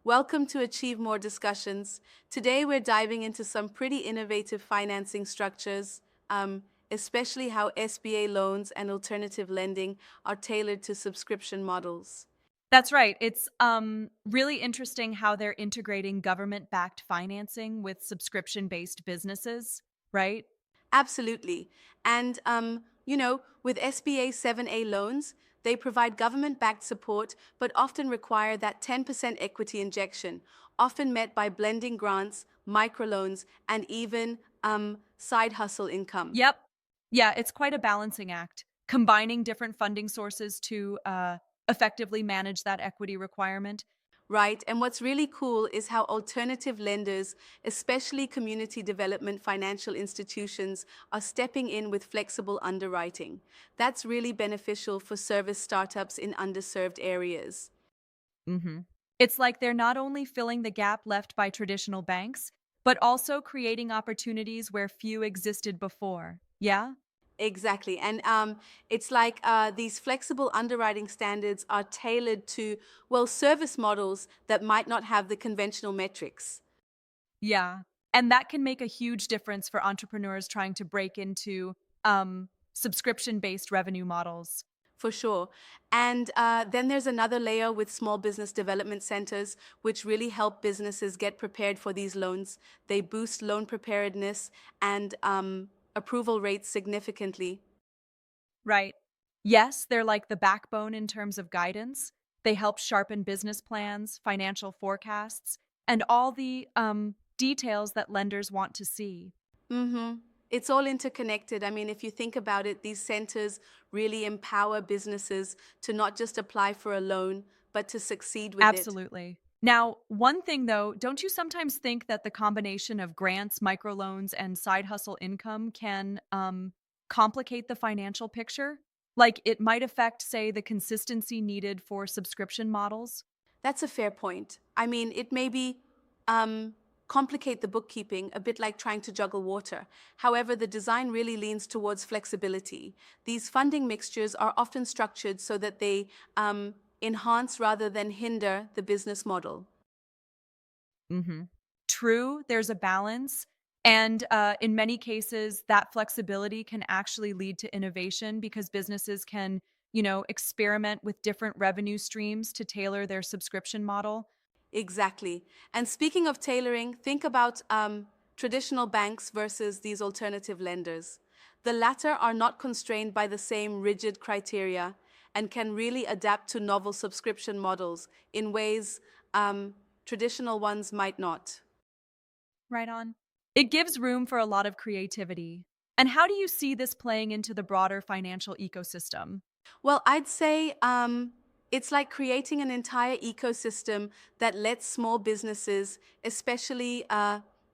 Welcome to Achieve More Discussions. Today we're diving into some pretty innovative financing structures, especially how SBA loans and alternative lending are tailored to subscription models. That's right. It's really interesting how they're integrating government-backed financing with subscription-based businesses, right? Absolutely. And, with SBA 7A loans, they provide government backed support, but often require that 10% equity injection, often met by blending grants, microloans, and even side hustle income. Yep. Yeah, it's quite a balancing act, combining different funding sources to effectively manage that equity requirement. Right. And what's really cool is how alternative lenders, especially community development financial institutions, are stepping in with flexible underwriting. That's really beneficial for service startups in underserved areas. hmm It's like they're not only filling the gap left by traditional banks, but also creating opportunities where few existed before. Yeah? Exactly. And it's like these flexible underwriting standards are tailored to, well, service models that might not have the conventional metrics. Yeah. And that can make a huge difference for entrepreneurs trying to break into subscription-based revenue models. For sure. And then there's another layer with small business development centers, which really help businesses get prepared for these loans. They boost loan preparedness and approval rates significantly. Right. Yes, they're like the backbone in terms of guidance. They help sharpen business plans, financial forecasts, and all the details that lenders want to see. Mm-hmm. It's all interconnected. I mean, if you think about it, these centers really empower businesses to not just apply for a loan, but to succeed with it. Absolutely. Now, one thing though, don't you sometimes think that the combination of grants, microloans, and side hustle income can complicate the financial picture? Like it might affect, say, the consistency needed for subscription models? That's a fair point. I mean, it may be um, complicate the bookkeeping a bit like trying to juggle water. However, the design really leans towards flexibility. These funding mixtures are often structured so that they enhance rather than hinder the business model. hmm True, there's a balance. And in many cases, that flexibility can actually lead to innovation because businesses can, experiment with different revenue streams to tailor their subscription model. Exactly. And speaking of tailoring, think about traditional banks versus these alternative lenders. The latter are not constrained by the same rigid criteria and can really adapt to novel subscription models in ways traditional ones might not. Right on. It gives room for a lot of creativity. And how do you see this playing into the broader financial ecosystem? Well, I'd say it's like creating an entire ecosystem that lets small businesses, especially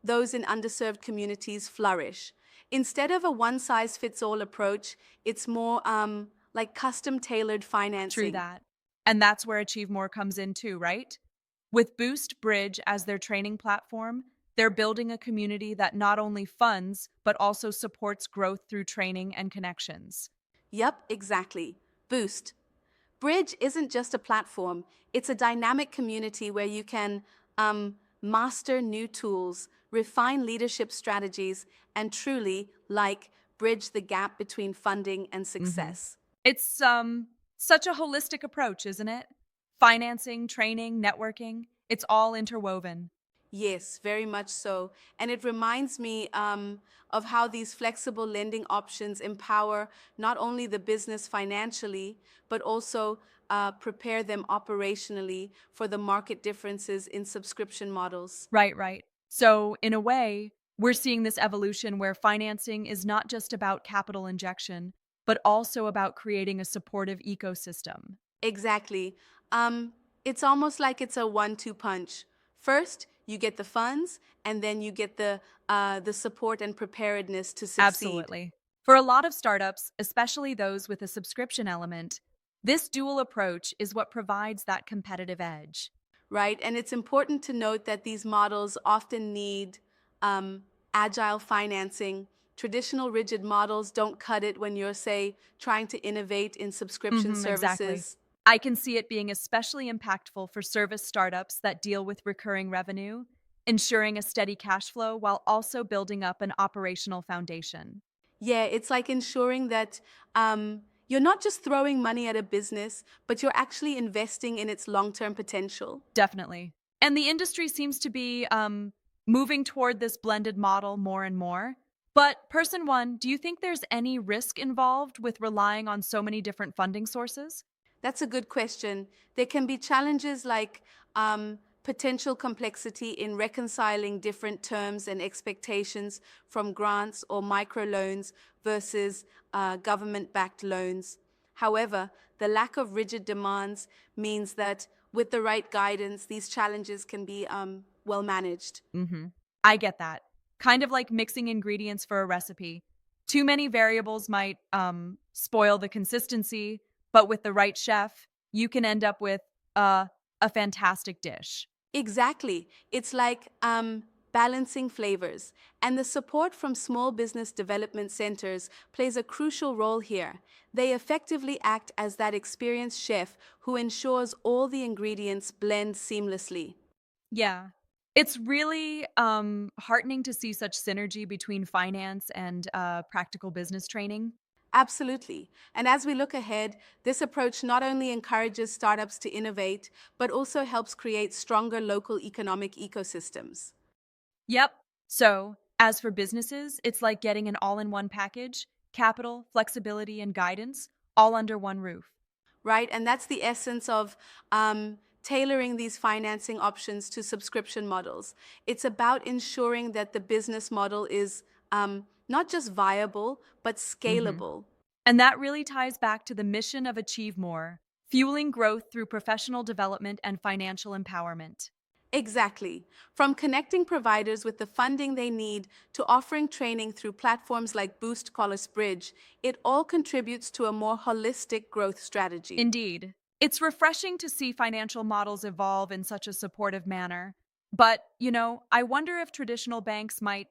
those in underserved communities, flourish. Instead of a one size fits all approach, it's more like custom tailored True financing. that. And that's where Achieve More comes in too, right? With Boost Bridge as their training platform, they're building a community that not only funds, but also supports growth through training and connections. Yep, exactly. Boost. Bridge isn't just a platform, it's a dynamic community where you can master new tools, refine leadership strategies, and truly, like, bridge the gap between funding and hmm success. It's such a holistic approach, isn't it? Financing, training, networking, it's all interwoven. Yes, very much so. And it reminds me of how these flexible lending options empower not only the business financially, but also prepare them operationally for the market differences in subscription models. Right, right. So, in a way, we're seeing this evolution where financing is not just about capital injection, but also about creating a supportive ecosystem. Exactly. It's almost like it's a one-two punch. First, you get the funds, and then you get the support and preparedness to succeed. Absolutely. For a lot of startups, especially those with a subscription element, this dual approach is what provides that competitive edge. Right? And it's important to note that these models often need agile financing. Traditional rigid models don't cut it when you're, say, trying to innovate in subscription Exactly. services. I can see it being especially impactful for service startups that deal with recurring revenue, ensuring a steady cash flow while also building up an operational foundation. Yeah, it's like ensuring that you're not just throwing money at a business, but you're actually investing in its long term potential. Definitely. And the industry seems to be moving toward this blended model more and more. But, person one, do you think there's any risk involved with relying on so many different funding sources? That's a good question. There can be challenges like potential complexity in reconciling different terms and expectations from grants or microloans versus government backed loans. However, the lack of rigid demands means that with the right guidance, these challenges can be well managed. Mm-hmm. I get that. Kind of like mixing ingredients for a recipe. Too many variables might spoil the consistency, but with the right chef, you can end up with a fantastic dish. Exactly. It's like balancing flavors. And the support from small business development centers plays a crucial role here. They effectively act as that experienced chef who ensures all the ingredients blend seamlessly. Yeah. It's really heartening to see such synergy between finance and practical business training. Absolutely. And as we look ahead, this approach not only encourages startups to innovate, but also helps create stronger local economic ecosystems. Yep. So, as for businesses, it's like getting an all in one package: capital, flexibility, and guidance, all under one roof. Right? And that's the essence of tailoring these financing options to subscription models. It's about ensuring that the business model is not just viable, but Hmm. scalable. And that really ties back to the mission of Achieve More, fueling growth through professional development and financial empowerment. Exactly. From connecting providers with the funding they need to offering training through platforms like Boost College Bridge, it all contributes to a more holistic growth strategy. Indeed, it's refreshing to see financial models evolve in such a supportive manner. But, I wonder if traditional banks might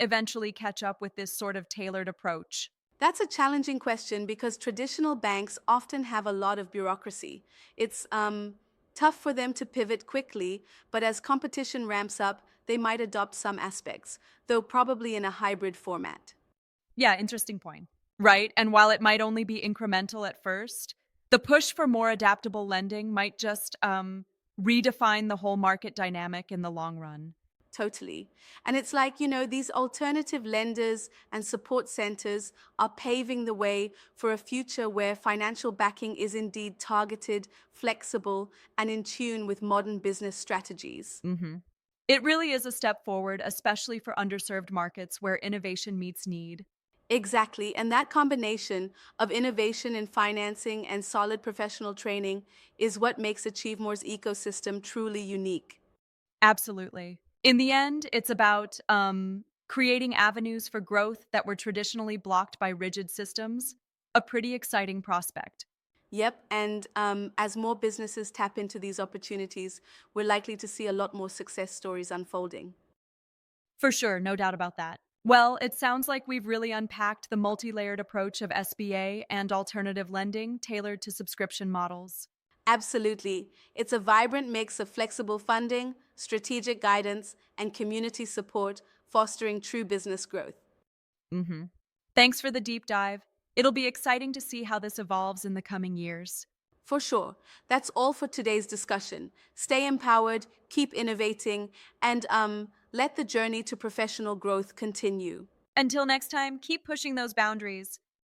eventually catch up with this sort of tailored approach. That's a challenging question because traditional banks often have a lot of bureaucracy. It's tough for them to pivot quickly, but as competition ramps up, they might adopt some aspects, though probably in a hybrid format. Yeah, interesting point. Right? And while it might only be incremental at first, the push for more adaptable lending might just redefine the whole market dynamic in the long run. Totally. And it's like, these alternative lenders and support centers are paving the way for a future where financial backing is indeed targeted, flexible, and in tune with modern business strategies. Hmm. It really is a step forward, especially for underserved markets where innovation meets need. Exactly. And that combination of innovation in financing and solid professional training is what makes Achievemore's ecosystem truly unique. Absolutely. In the end, it's about creating avenues for growth that were traditionally blocked by rigid systems, a pretty exciting prospect. Yep. And as more businesses tap into these opportunities, we're likely to see a lot more success stories unfolding. For sure, no doubt about that. Well, it sounds like we've really unpacked the multi layered approach of SBA and alternative lending tailored to subscription models. Absolutely. It's a vibrant mix of flexible funding, strategic guidance, and community support, fostering true business growth. Hmm. Thanks for the deep dive. It'll be exciting to see how this evolves in the coming years. For sure. That's all for today's discussion. Stay empowered, keep innovating, and let the journey to professional growth continue. Until next time, keep pushing those boundaries.